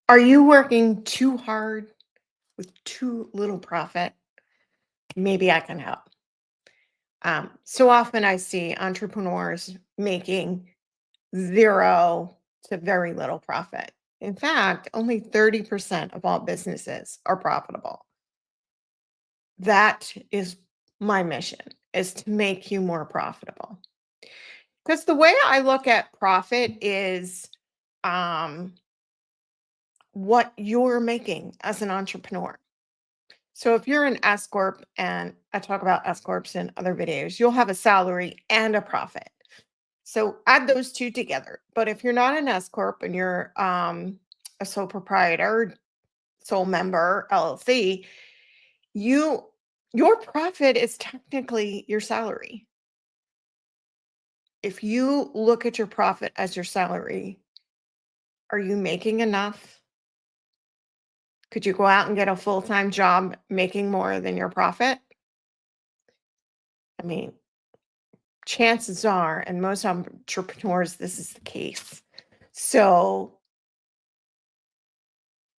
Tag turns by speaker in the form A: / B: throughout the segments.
A: Are you working too hard with too little profit? Maybe I can help. So often I see entrepreneurs making zero to very little profit. In fact, only 30% of all businesses are profitable. That is my mission, is to make you more profitable. Because the way I look at profit is um, what you're making as an entrepreneur. So if you're an S corp, and I talk about S corps in other videos, you'll have a salary and a profit. So add those two together. But if you're not an S corp and you're a sole proprietor, sole member, LLC, you your profit is technically your salary. If you look at your profit as your salary, are you making enough? Could you go out and get a full-time job making more than your profit? I mean, chances are, and most entrepreneurs, this is the case. So,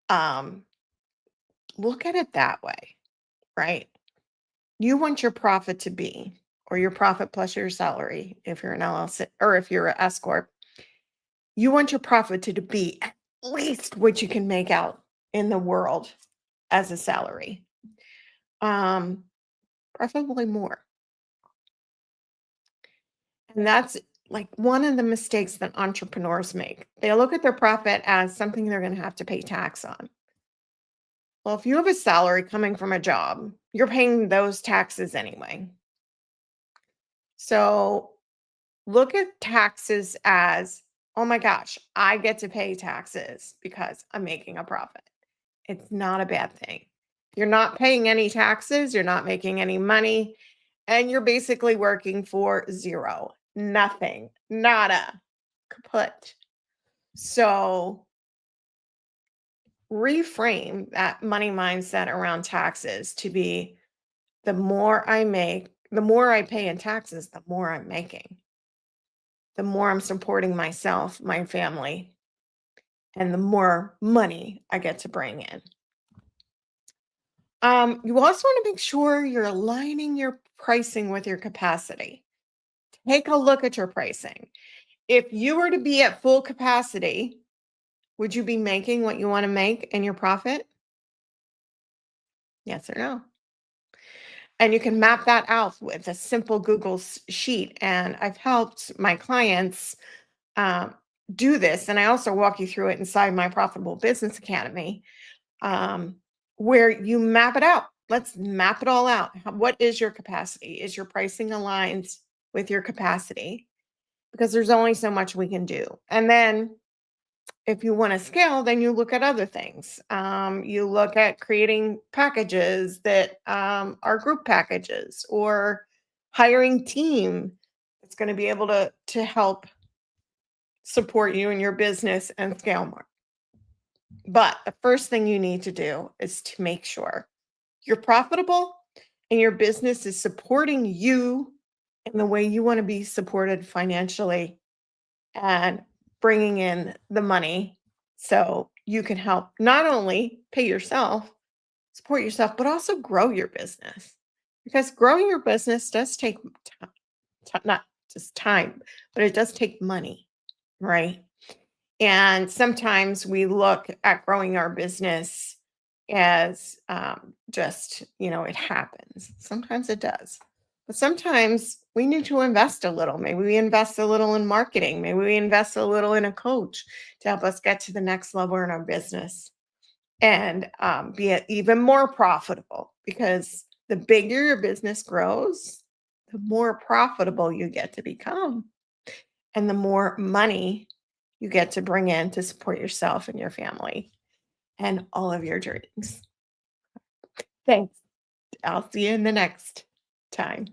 A: um, look at it that way, right? You want your profit to be, or your profit plus your salary, if you're an LLC or if you're a S corp, you want your profit to be at least what you can make out in the world as a salary. Um, Preferably more. And that's like one of the mistakes that entrepreneurs make. They look at their profit as something they're going to have to pay tax on. Well, if you have a salary coming from a job, you're paying those taxes anyway. So look at taxes as, oh my gosh, I get to pay taxes because I'm making a profit. It's not a bad thing. You're not paying any taxes, you're not making any money, and you're basically working for zero, nothing, nada, kaput. So reframe that money mindset around taxes to be the more I make, the more I pay in taxes, the more I'm making, the more I'm supporting myself, my family, and the more money I get to bring in. You also want to make sure you're aligning your pricing with your capacity. Take a look at your pricing. If you were to be at full capacity, would you be making what you want to make in your profit? Yes or no? And you can map that out with a simple Google sheet. And I've helped my clients um, do this. And I also walk you through it inside my Profitable Business Academy, um, where you map it out. Let's map it all out. What is your capacity? Is your pricing aligned with your capacity? Because there's only so much we can do. And then if you want to scale, then you look at other things. You look at creating packages that are group packages, or hiring team that's going to be able to help support you in your business and scale more. But the first thing you need to do is to make sure you're profitable and your business is supporting you in the way you want to be supported financially, and bringing in the money so you can help not only pay yourself, support yourself, but also grow your business. Because growing your business does take time, not just time, but it does take money, right? And sometimes we look at growing our business as just, it happens. Sometimes it does. But sometimes we need to invest a little. Maybe we invest a little in marketing. Maybe we invest a little in a coach to help us get to the next level in our business and even more profitable. Because the bigger your business grows, the more profitable you get to become, and the more money you get to bring in to support yourself and your family and all of your dreams. Thanks. I'll see you in the next time.